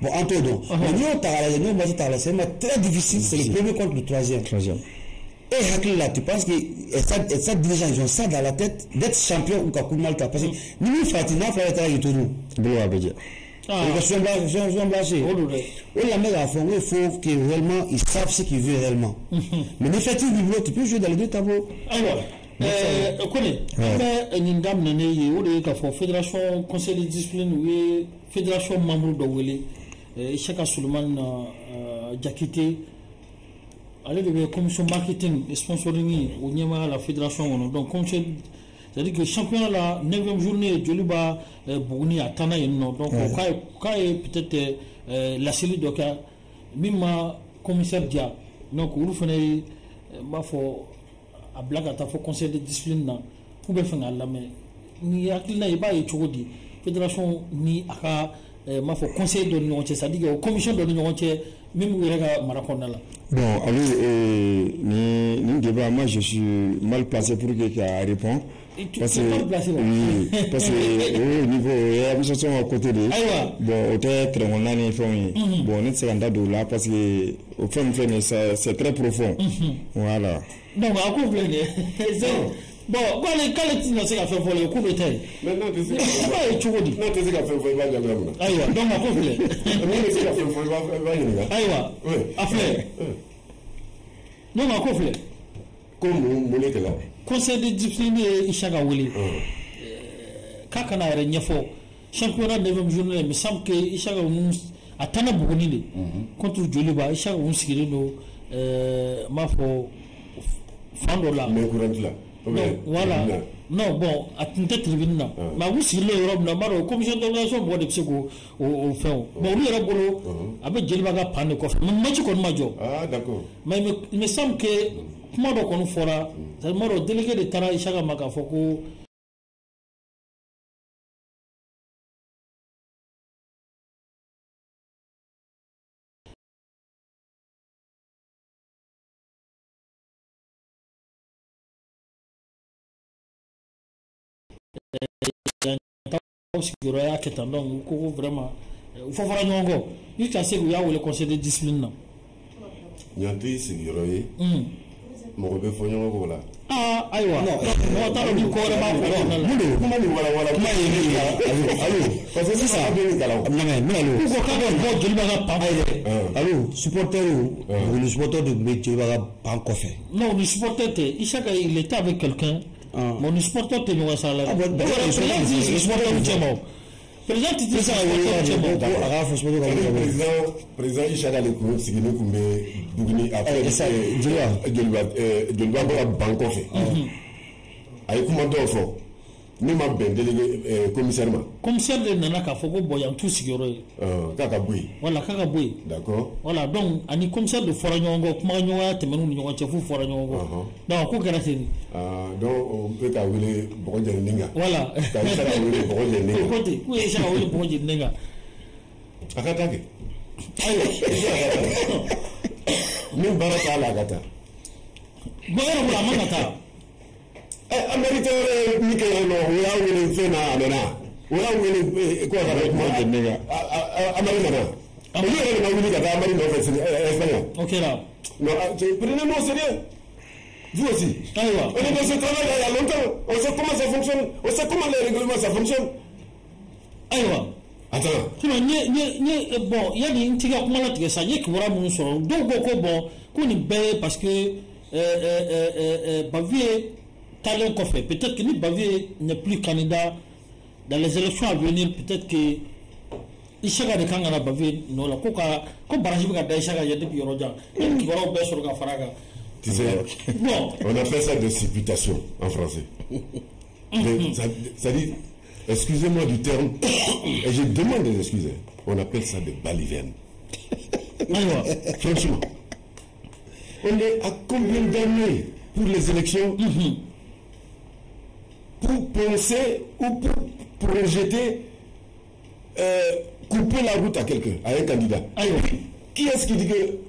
Bon, en tout cas, c'est très difficile, c'est le premier contre le troisième. Et Hakil là, tu penses que cette dirigeant, ils ont ça dans la tête d'être champion ou qu'à coup mal parce que nous, Fatina, Floretta, il tourne. Bloua Bédia. Je vais blanchir. Et la mère à fond, il faut que réellement, ils savent ce qu'ils veulent réellement. Mais l'effectif du boulot, tu peux jouer dans les deux tableaux. Alors, connais, une dame nene, ou de fédération, conseil de discipline, ou fédération membre de Wele, Chaka Suleiman, Jakite. Allez de commission marketing et sponsoring au Niama la fédération donc comme c'est-à-dire que le championnat la 9e journée Joliba Bouni à Tana donc quand peut-être la série de cas même commissaire Dia donc vous faites ma faut à blague à ta faut conseil de discipline là pour bien faire la mais ni akilna y ba y chogodi fédération ni aka ma faut conseil de l'union c'est-à-dire commission de l'union même où il y a Maraconda là. Bon, alors, débat, moi je suis mal placé pour quelqu'un répondre. Parce que au niveau, nous sommes à côté de. Bon, peut-être on a une famille. Bon, on est sur un dado là parce que au fond, c'est très profond. Voilà. Non, mais à quoi vous voulez? Bon, quand les petits n'ont pas fait voler au coup de tête. Maintenant, tu sais qu'à faire voler, va y aller. Donc, à quoi vous voulez? Tu sais qu'à faire voler, va y aller. Après. Donc, à quoi vous voulez? Comme mon état là. Conseil de discipline Ishaga Wili. Kakana est Niafo. Championnat de 9e journée, il me semble que Ishaga a Tana Bougonile contre Joliba. Ishaga Unskirino, Mafo Fandola. Mais courant là. Voilà. Non, bon, à une tête tribune. Mais vous, si l'Europe n'a pas de commission d'organisation pour des psychos au fait. Bon, lui, il a boulot avec Jelibaga Panekoff. Mais tu connais Majo. Ah, d'accord. Mais il me semble que, comment donc on fera, c'est le délégué de Tara Ishaga Makafoko. Donc, vraiment, il faut faire un go. Il faut que vous ayez le conseil de discipline. Il y a un peu de mon bébé faut y aller là. Ah, aïe, non, on t'a dit quoi de comment il voilà, comment il est là. Allô, parce que c'est ça. Non, mais allô. Pourquoi tu vas pas allô, supporter ou le supporter de métier va pas encore faire. Non, le supporter, il était avec quelqu'un. Mon supporter, tu es ça là. Le supporter, président, tu dis ça, président Ishaka Lekou, c'est qu'il nous Bougni après ça, Djoliba Bankofe. a ye kuma dɔw fɔ min ma bɛn délégué commissaire ma. commissaire de nana k'a fɔ ko bon yan t'u sigiyɔrɔ ye. k'a ka bɔ yen. voilà k'a ka bɔ yen. d'accord. voilà donc ani commissaire de fɔra ɲɔgɔn kɔ kuma ɲɔgɔnya tɛmɛn'u ni ɲɔgɔn cɛ f'u fɔra ɲɔgɔn kɔ. donc ko kɛra ten de. donc o bɛ ka wele bɔgɔ jɛni kan. voilà ka Isaka wele bɔgɔ jɛni kan. ko ten k'u ye Isaka wele bɔgɔ jɛni kan. a ka taa kɛ. ayiwa min baara t'a la a ka taa. bon yɛrɛ bolo a man ka taa. Américain ni kɛ yen nɔ o y'a wele fɛn na a nana o y'a wele ko a ka kuma jɛni kan Amari nana olu yɛrɛ de ma wuli ka taa Amari nɔfɛ Espagne. o kɛra. non prenez-moi au sérieux. Vous aussi. Aïwa. On est dans ce travail il y a longtemps. On sait comment ça fonctionne. On sait comment les règlements ça fonctionne. Aïwa. Attends. Sinon, bon, il y a des intigas comme la tigre, ça y est, qui voilà mon son. Donc, bon, qu'on y baie parce que Bavier, talent qu'on fait. Peut-être que ni Bavier n'est plus candidat dans les élections à venir. Peut-être que Isaka de Kangana Bavier, non, la coca, comme Barajibaka d'Isaka, il y a des pirojas. Qui va au baisse sur le Faraga. Tu sais, bon. On appelle ça des supputations en français. Ça dit, excusez-moi du terme, et je demande des excuses. On appelle ça des balivernes. Franchement, on est à combien d'années pour les élections pour penser ou pour projeter, couper la route à quelqu'un, à un candidat. Qui est-ce qui dit que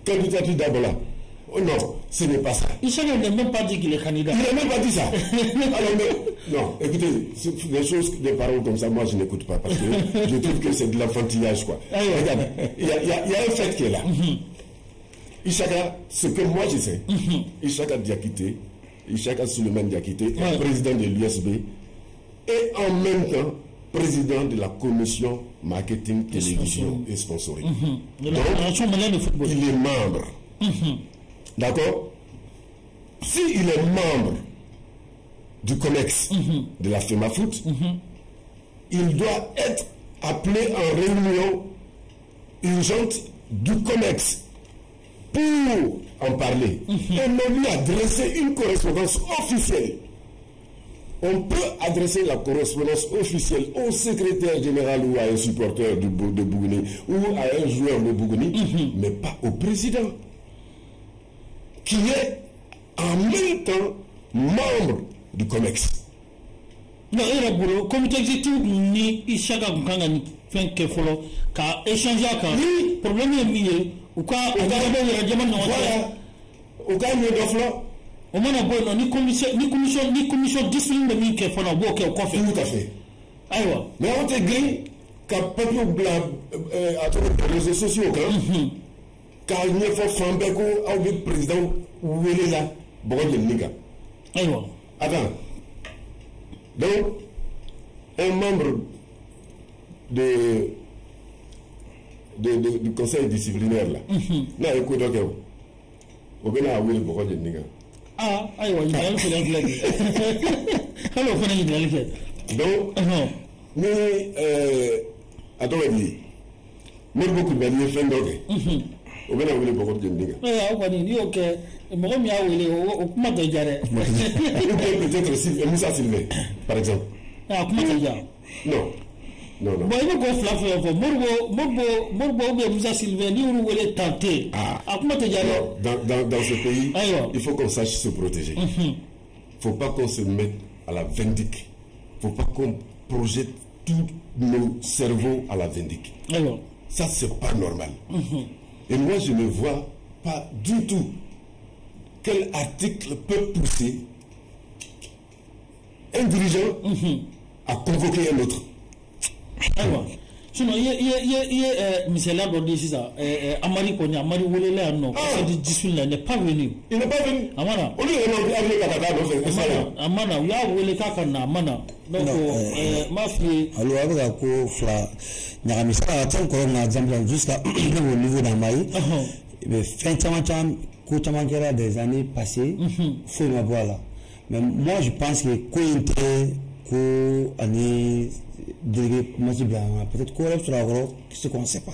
candidature d'abord là? Oh non, ce n'est pas ça. Il n'a même pas dit qu'il est candidat. Il n'a même pas dit ça. Alors, mais, non, écoutez, des choses, des paroles comme ça, moi je n'écoute pas parce que je trouve que c'est de l'enfantillage, quoi. Regarde, il y a un fait qui est là. Isaka, ce que moi je sais, Isaka Diakité, Isaka Suleiman Diakité est président de l'USB et en même temps président de la commission marketing, télévision et sponsoring. De la Fédération malienne de football. Il est membre. D'accord? S'il est membre du COMEX de la FEMAFOOT, il doit être appelé en réunion urgente du COMEX pour en parler et même lui adresser une correspondance officielle. On peut adresser la correspondance officielle au secrétaire général ou à un supporter de Bougouni ou à un joueur de Bougouni, mais pas au président, qui est en même temps membre du COMEX. Non, il y a le comité exécutif ni Isaka Mkanga fait que follow car échanger avec problème est lié ou quand on a le diamant voilà au cas où il y au moins bon ni commission discipline de mi que follow bon que quoi fait tout à fait aïwa mais on te gris quand peuple blanc à travers les réseaux sociaux quand il y a fait Fambeko au président où il est là bon de niga aïwa attends donc un membre du conseil disciplinaire là n'a écouté donc au bien à oui bon de niga ah aïwa il a fait l'anglais alors on a dit l'anglais donc mais attends mais beaucoup de bien fait donc au bien à oui bon de niga on va dire OK mɔgɔ min y'a wele o kuma tɛ diya dɛ. peut-être Moussa Sylvain par exemple. a kuma tɛ diya. non. bon i bɛ k'o fila fɛn fɔ Moribo ou bien Moussa Sylvain ni y'olu wele tante. a kuma tɛ diya dɛ. dans ce pays. il faut qu'on sache se protéger. Faut pas qu'on se mette à la vindicte. Faut pas qu'on projette tous nos cerveaux à la vindicte. Ça c'est pas normal. Et moi je ne vois pas du tout quel article peut pousser un dirigeant à convoquer un autre. Sinon, il y a misélard dɔ di sisan Amari kɔni Amari welela yan nɔ conseil de discipline la il n'est pas venu. Il n'est pas venu. a ma na. olu yɛrɛ ma wele ka taa nɔfɛ. a ma na u y'a wele k'a ka na a ma na. donc n b'a f'i ye. alo a bɛ ka ko fila ɲagami sisan a tɛ n kɔrɔ na exemple jusqu'à au niveau d'Amari mais fɛn caman ko caman kɛra des années passées foyi ma bɔ a la mais moi je pense que ko in tɛ ko ani délégué kumasi bila peut-être ko wɛrɛ bɛ sɔrɔ a kɔrɔ ce qu'on sait pas.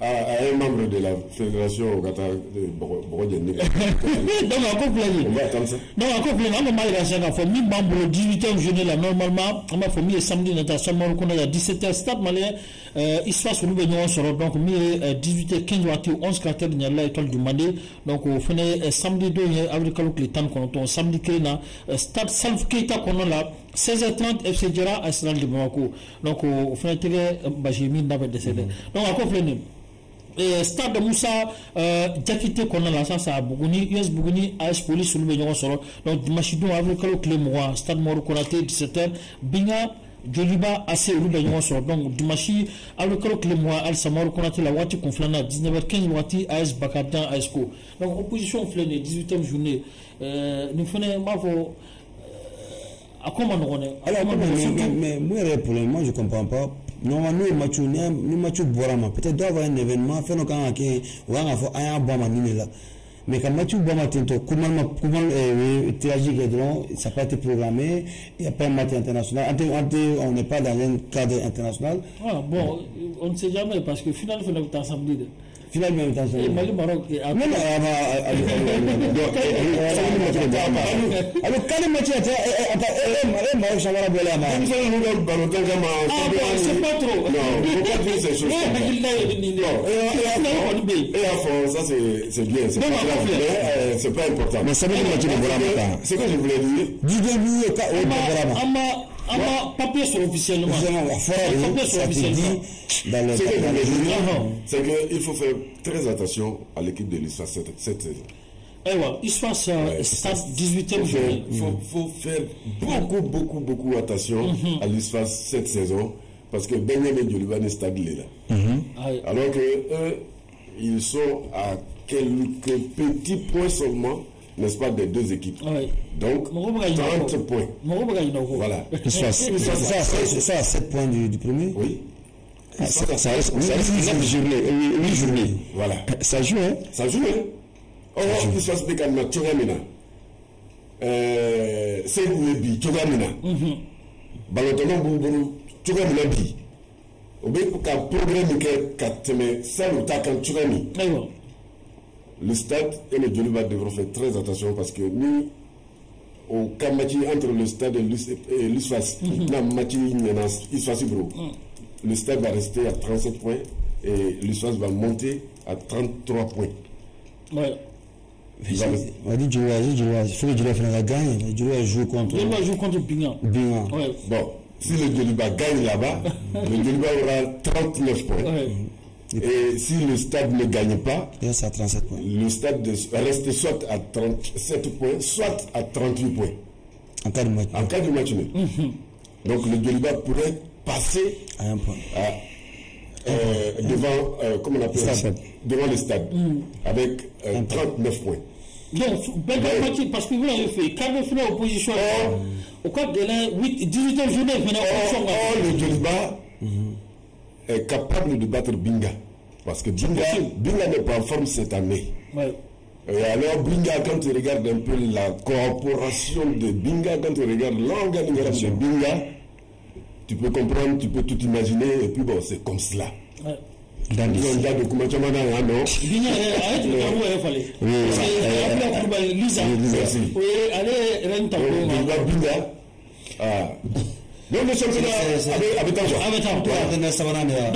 un membre de la fédération au Qatar de Borodjeni. Donc, encore plein. On va attendre ça. Donc, encore plein. On va aller à la fois. Mi membre 18e journée là, normalement, on va faire mi samedi, seulement on a 17h, stade malien, il se passe au nouveau sort. Donc, mi 18h, 15 h, 11 quartiers de l'école du Mandé. Donc, on fait samedi 2 avril, le temps qu'on entend. Samedi, stade Salf Keita qu'on a là, 16h30, FC Djera, Arsenal de Bamako. Donc, on fait un Bajimi d'avait décédé. Donc, encore plein. Stade de Moussa Diakité qu'on a là, ça a Bougouni, US Bougouni, AS Police, sur le Bénion Soro. Donc, Dimachidou, avec le clé moi, Stade Moro Konaté, 17h, Binga, Joliba, assez au Bénion Soro. Donc, Dimachi, avec le clé moi, Al Samoro Konaté, la Wati Conflana, 19h15, Wati, AS Bakadan, AS Co. Donc, opposition flânée, 18e journée. Nous faisons, à comment on est. Alors, mais moi, pour le moment, je ne comprends pas. Normalement, nous matchons Borama. Peut-être doit avoir un événement, fait nos camps qui ou un affaire un bon manine là. Mais quand matchons Borama tento, comment tragique ça n'a pas été programmé. Il n'y a pas un match international. On n'est pas dans un cadre international. Ah bon, on ne sait jamais parce que finalement, il faut ensemble. Finalement, il faut ensemble. Mali Maroc. Alors, quand le match est Maroc, ça va bien là. C'est pas trop. Non, il ne faut pas dire ces choses. Ça, c'est bien. C'est pas important. Mais c'est pas le match de Borama. C'est ce que je voulais dire. Du début au Borama. Papier sur officiellement. C'est qu'il faut faire très attention à l'équipe de l'ISFA cette saison. ISFA, c'est 18e journée. Il faut faire beaucoup attention à l'ISFA cette saison parce que Benjamin Djoliba n'est stade là. Alors que eux, ils sont à quelques petits points seulement, n'est-ce pas, des deux équipes. Donc, 30 points. Voilà. Ça a 7 points du premier. Oui. Ça reste 8 journées. Voilà. Ça joue, hein? Ça joue, hein? Or, il se passe des calmes, Tchogamina. C'est Ouébi, Tchogamina. Balotono Boubou, Tchogamina Bi. Au béni pour qu'un programme qui ça le tac en Tchogami. Le stade et le Djoliba devront faire très attention parce que nous, au Kamati entre le stade et l'USFAS, le stade va rester à 37 points et l'USFAS va monter à 33 points. Ouais. On dit Djoliba, il faut que Djoliba gagne. Djoliba joue contre Binga. Ouais. Bon, si le Djoliba gagne là-bas, le Djoliba aura 39 points. Ouais. Et si le stade ne gagne pas, à 37 points. Le stade reste soit à 37 points, soit à 38 points. En cas de match. Donc le Djoliba pourrait passer à un point. Devant, comment on appelle ça, devant le stade, avec 39 points. Donc, parce que vous l'avez fait, quand vous faites opposition, au cadre de la 18e journée, le Djoliba est capable de battre Binga. Parce que Binga n'est pas en forme cette année. Ouais. Et alors, Binga, quand tu regardes un peu la corporation de Binga, quand tu regardes l'organisation de Binga, tu peux comprendre, tu peux tout imaginer, et puis bon, c'est comme cela. Ouais. Dans le cas de Koumachamana, non? Binga, arrête de parler, il fallait. Oui, merci. Oui, allez, rente Binga. Ah. Donc nous sommes là avec temps. Donc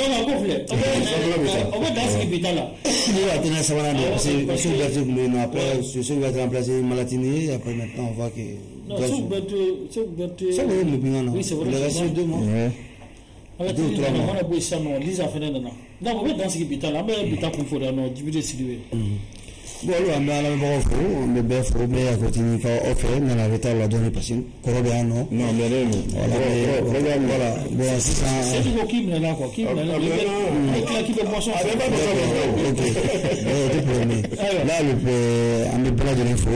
on conflit. On va dans ce qui est là. On va tenir ça parce que sur vertu après sur vertu remplacer Malatini après maintenant on voit que non c'est ça le bien non. Oui c'est vrai. Il reste 2 mois. Avec tout le monde on a beau ça non Lisa fait non. Donc on va dans ce qui est là mais bita qu'on faut non diviser si bon alors on a la bon le bef mais à continuer à offrir mais la retard la donner parce que corobé non voilà bon c'est ça c'est du qui me là quoi qui me là qui de boisson là le on est pas de l'info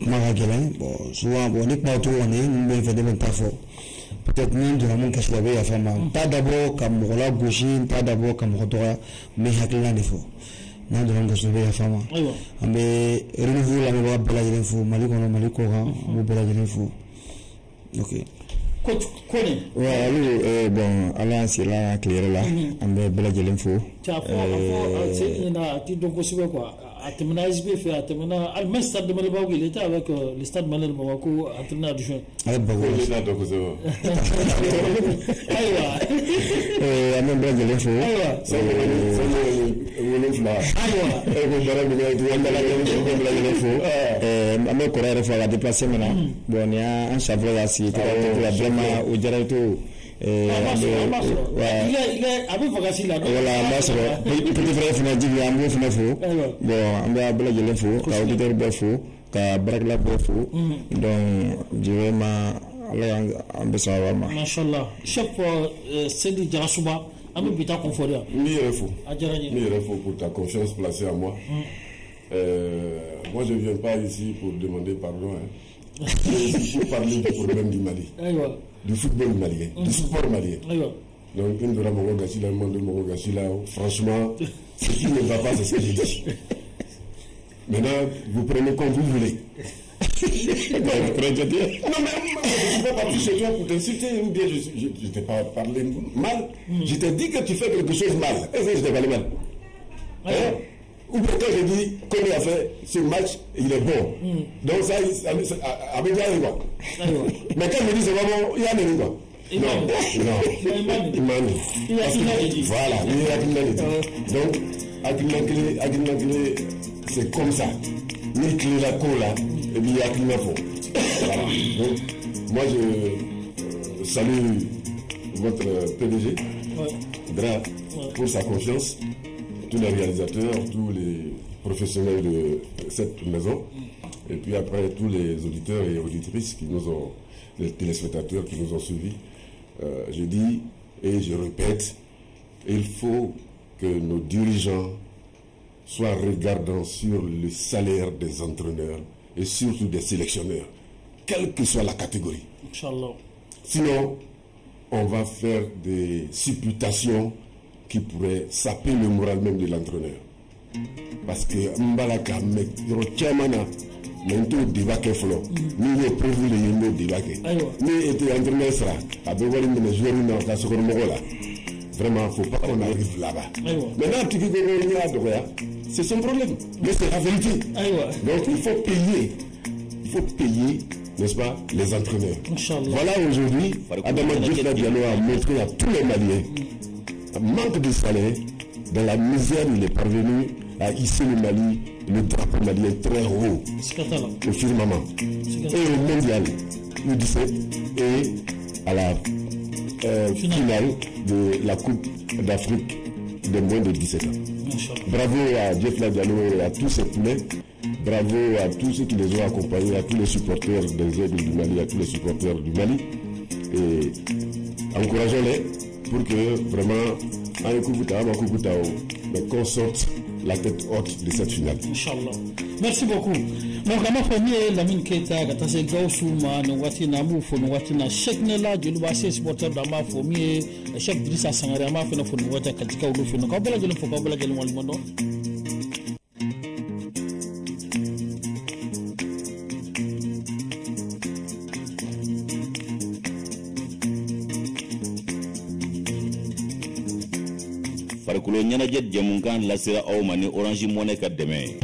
magagelin bon souvent bon n'est pas tout on est nous fait des pas fort peut-être même de la mon cache la veille à faire pas d'abord comme la gauche pas d'abord comme droit mais haklan des faux n'a de langue sauver la femme. Mais renouveau la mémoire belle de l'info, Mali kono Mali koga, mo belle de l'info. Ok. coach Kone. Ouais, bon, alliance là, clair là, on est bel et l'info. Tu as fait, c'est donc aussi quoi. À terminer SB fait à terminer le stade de Malibao, il était avec le stade de Malibao à terminer de juin. Avec Bago. On est bel et l'info. On est correct fois la déplacer maintenant. Bon, il y a un chapeau là, si tu as vraiment au direct. Il est avec Vagassi là. Voilà, petit frère Fnadig, il y a un mot Fnafo. Bon, on va appeler l'info, car auditeur Befo, car Brakla Befo. Donc, je vais m'embêter. Machallah. Chef Sendi Jarasuba, un peu plus tard qu'on ferait. Mirefo pour ta confiance placée en moi. Moi, je ne viens pas ici pour demander pardon. Je viens ici pour parler du problème du Mali. Du football malien, du sport malien. Donc, une de la Mongogasila, franchement, ce qui ne va pas, c'est ce que j'ai dit. Maintenant, vous prenez comme vous voulez. Non, mais je ne suis pas parti chez toi pour t'insulter ou bien je ne t'ai pas parlé mal. Je t'ai dit que tu fais quelque chose mal. Est-ce que je t'ai parlé mal? Ou bien quand j'ai dit qu'on a fait ce match, il est bon. Donc ça, avec quoi. Mais quand je dis c'est pas bon, il y a des quoi. Non. Voilà, donc, Aguinaclé, c'est comme ça. Ni clé la cola, et puis il y a Aguinaclé. Voilà. Donc, moi je salue votre PDG, Dra, pour sa confiance. Tous les réalisateurs, tous les professionnels de cette maison, et puis après tous les auditeurs et auditrices qui nous ont, les téléspectateurs qui nous ont suivis. Je dis et je répète, il faut que nos dirigeants soient regardants sur le salaire des entraîneurs et surtout des sélectionneurs, quelle que soit la catégorie. Inch'Allah. Sinon, on va faire des supputations qui pourrait saper le moral même de l'entraîneur. Parce que Mbalaka, mais Rotiamana, maintenant débat que flo, nous avons prévu les yémo débat que. Nous étions entraîneurs sera, avec les joueurs dans la seconde moral. Vraiment, il ne faut pas qu'on arrive là-bas. Maintenant, tu dis que c'est son problème. Mais c'est la vérité. Donc il faut payer, n'est-ce pas, les entraîneurs. Voilà aujourd'hui, Adama Diouf Diallo a montré à tous les Maliens. Manque de salaire, dans la misère, il est parvenu à hisser le Mali, le drapeau malien très haut, au firmament, et au mondial, U17, et à la finale de la Coupe d'Afrique de moins de 17 ans. Bravo à Diouf Diallo et à tous ces poulets, bravo à tous ceux qui les ont accompagnés, à tous les supporters des aigles du Mali, à tous les supporters du Mali, et encourageons-les pour que vraiment, mais qu'on sorte la tête haute de cette finale. Inch'Allah. Merci beaucoup. Donc, à ma famille, la mine Keita, Gatase Gaussouma, Nouatina Moufo, Nouatina Cheknela, Djulubasi, supporter de ma famille, Chek Drissa Sangarama, Fenofo, Nouata Katika, Oufo, Nokabela, Jelofokabela, Jelwalmondo. farikolo ɲɛnajɛ jɛmunkan lasera aw ma ni Orange Money ka dɛmɛ